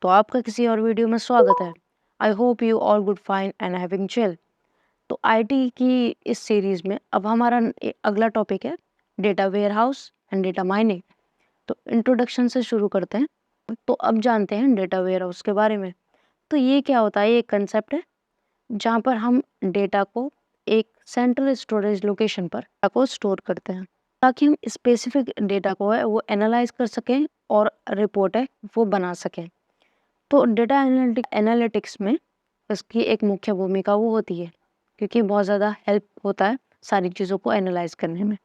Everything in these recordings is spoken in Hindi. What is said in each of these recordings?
तो आपका किसी और वीडियो में स्वागत है। I hope you all good fine and having chill. तो आईटी की इस सीरीज में अब हमारा अगला टॉपिक है data warehouse and data mining. तो इंट्रोडक्शन से शुरू करते हैं। तो अब जानते हैं डेटा वेयरहाउस के बारे में। तो ये क्या होता है? ये एक कंसेप्ट है जहाँ पर हम डेटा को एक सेंट्रल स्टोरेज लोकेशन पर को स्टोर करते हैं ताकि हम स्पेसिफिक डेटा को है वो एनालाइज कर सकें और रिपोर्ट है वो बना सकें। तो डेटा एनालिटिक्स में इसकी एक मुख्य भूमिका वो होती है क्योंकि बहुत ज़्यादा हेल्प होता है सारी चीज़ों को एनालाइज करने में।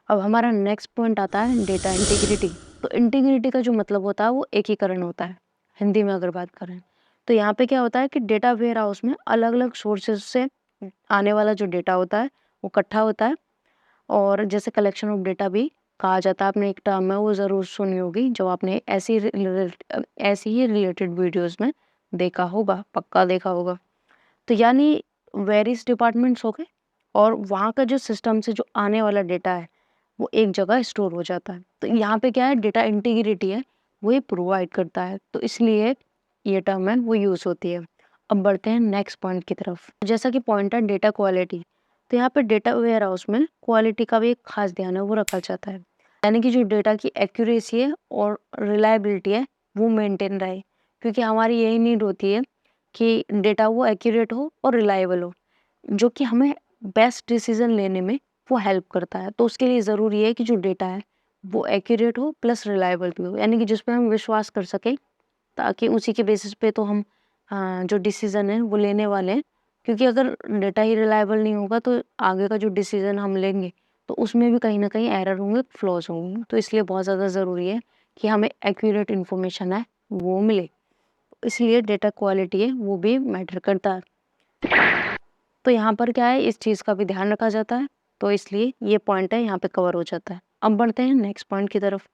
अब हमारा नेक्स्ट पॉइंट आता है डेटा इंटीग्रिटी। तो इंटीग्रिटी का जो मतलब होता है वो एकीकरण होता है। हिंदी में अगर बात करें तो यहाँ पे क्या होता है कि डेटा वेयर हाउस में अलग अलग सोर्सेज से आने वाला जो डेटा होता है वो इकट्ठा होता है, और जैसे कलेक्शन ऑफ डेटा भी कहा जाता है। आपने एक टर्म है वो ज़रूर सुनी होगी जो आपने ऐसी ही रिलेटेड वीडियोस में देखा होगा, पक्का देखा होगा। तो यानी वेरियस डिपार्टमेंट्स हो गए और वहाँ का जो सिस्टम से जो आने वाला डेटा है वो एक जगह स्टोर हो जाता है। तो यहाँ पे क्या है, डेटा इंटीग्रिटी है वो ये प्रोवाइड करता है, तो इसलिए ये टर्म है वो यूज़ होती है। अब बढ़ते हैं नेक्स्ट पॉइंट की तरफ। जैसा कि पॉइंट है डेटा क्वालिटी, तो यहाँ पे डेटा वेयर हाउस में क्वालिटी का भी एक खास ध्यान है वो रखा जाता है, यानी कि जो डेटा की एक्यूरेसी है और रिलायबिलिटी है वो मेंटेन रहे, क्योंकि हमारी यही नीड होती है कि डेटा वो एक्यूरेट हो और रिलायबल हो, जो कि हमें बेस्ट डिसीजन लेने में वो हेल्प करता है। तो उसके लिए ज़रूरी है कि जो डेटा है वो एक्यूरेट हो प्लस रिलायबल भी हो, यानी कि जिस पे हम विश्वास कर सकें, ताकि उसी के बेसिस पे तो हम जो डिसीज़न है वो लेने वाले हैं। क्योंकि अगर डेटा ही रिलायबल नहीं होगा तो आगे का जो डिसीज़न हम लेंगे तो उसमें भी कहीं न कहीं एरर होंगे, फ्लॉज़ होंगे। तो इसलिए बहुत ज़्यादा ज़रूरी है कि हमें एक्यूरेट इन्फॉर्मेशन है वो मिले। इसलिए डेटा क्वालिटी है वो भी मैटर करता है। तो यहाँ पर क्या है, इस चीज़ का भी ध्यान रखा जाता है, तो इसलिए ये पॉइंट है यहाँ पे कवर हो जाता है। अब बढ़ते हैं नेक्स्ट पॉइंट की तरफ।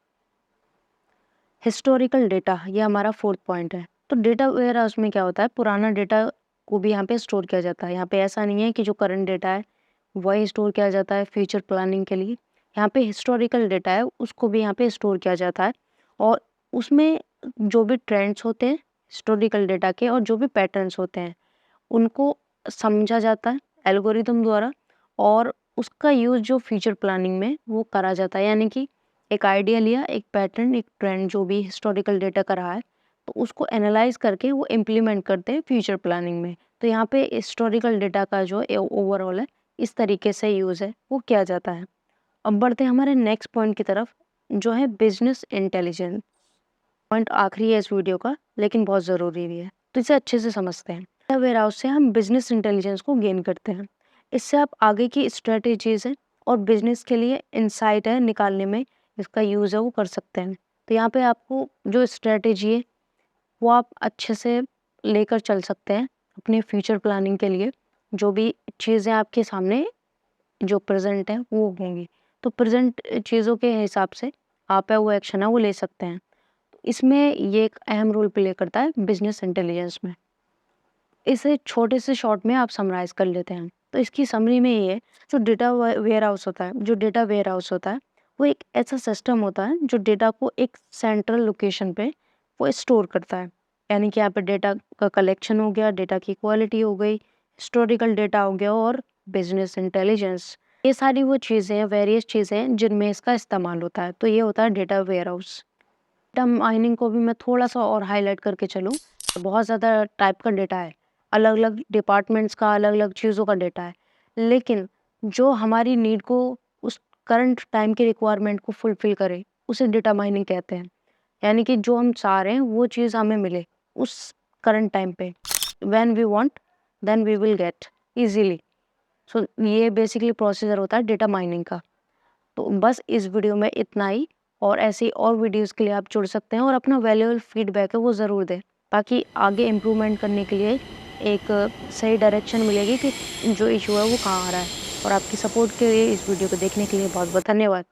हिस्टोरिकल डेटा, ये हमारा फोर्थ पॉइंट है। तो डेटा वेयर हाउस में क्या होता है, पुराना डेटा को भी यहाँ पे स्टोर किया जाता है। यहाँ पे ऐसा नहीं है कि जो करंट डेटा है वही स्टोर किया जाता है फ्यूचर प्लानिंग के लिए। यहाँ पे हिस्टोरिकल डेटा है उसको भी यहाँ पे स्टोर किया जाता है, और उसमें जो भी ट्रेंड्स होते हैं हिस्टोरिकल डेटा के और जो भी पैटर्न्स होते हैं उनको समझा जाता है एल्गोरिदम द्वारा, और उसका यूज़ जो फ्यूचर प्लानिंग में वो करा जाता है। यानी कि एक आइडिया लिया, एक पैटर्न, एक ट्रेंड जो भी हिस्टोरिकल डेटा का रहा है, तो उसको एनालाइज करके वो इम्प्लीमेंट करते हैं फ्यूचर प्लानिंग में। तो यहाँ पे हिस्टोरिकल डेटा का जो ओवरऑल है इस तरीके से यूज़ है वो किया जाता है। अब बढ़ते हैं हमारे नेक्स्ट पॉइंट की तरफ, जो है बिजनेस इंटेलिजेंस। पॉइंट आखिरी है इस वीडियो का लेकिन बहुत ज़रूरी भी है, तो इसे अच्छे से समझते हैं। डेटा वेयरहाउस से हम बिजनेस इंटेलिजेंस को गेन करते हैं। इससे आप आगे की स्ट्रेटेजीज है और बिजनेस के लिए इंसाइट है निकालने में इसका यूज़ है वो कर सकते हैं। तो यहाँ पे आपको जो स्ट्रेटेजी है वो आप अच्छे से लेकर चल सकते हैं अपने फ्यूचर प्लानिंग के लिए। जो भी चीज़ें आपके सामने जो प्रेजेंट है वो होंगी, तो प्रेजेंट चीज़ों के हिसाब से आप है वो एक्शन है वो ले सकते हैं। इसमें ये एक अहम रोल प्ले करता है बिजनेस इंटेलिजेंस में। इसे छोटे से शॉर्ट में आप समराइज कर लेते हैं। तो इसकी समरी में ये है, जो डेटा वेयर हाउस होता है, जो डेटा वेयर हाउस होता है वो एक ऐसा सिस्टम होता है जो डेटा को एक सेंट्रल लोकेशन पे वो स्टोर करता है। यानी कि यहाँ पे डेटा का कलेक्शन हो गया, डेटा की क्वालिटी हो गई, हिस्टोरिकल डेटा हो गया और बिजनेस इंटेलिजेंस। ये सारी वो चीज़ें हैं, वेरियस चीज़ें हैं जिनमें इसका इस्तेमाल होता है। तो ये होता है data warehouse. Data mining को भी मैं थोड़ा-सा और हाइलाइट करके चलूँ, तो बहुत ज़्यादा टाइप का डेटा है, अलग-अलग डिपार्टमेंट्स का, अलग-अलग चीज़ों का डेटा है। लेकिन जो हमारी नीड को, उस करंट टाइम की रिक्वायरमेंट को फुलफ़िल करे, उसे डेटा माइनिंग कहते हैं। यानी कि जो हम चाह रहे हैं वो चीज़ हमें मिले उस करंट टाइम पे। When we want then we will get easily. So ये बेसिकली प्रोसीजर होता है डेटा माइनिंग का। तो बस इस वीडियो में इतना ही, और ऐसी और वीडियोस के लिए आप जुड़ सकते हैं और अपना वैल्यूएबल फीडबैक है वो ज़रूर दें, ताकि आगे इम्प्रूवमेंट करने के लिए एक सही डायरेक्शन मिलेगी कि जो इशू है वो कहाँ आ रहा है। और आपकी सपोर्ट के लिए इस वीडियो को देखने के लिए बहुत बहुत धन्यवाद।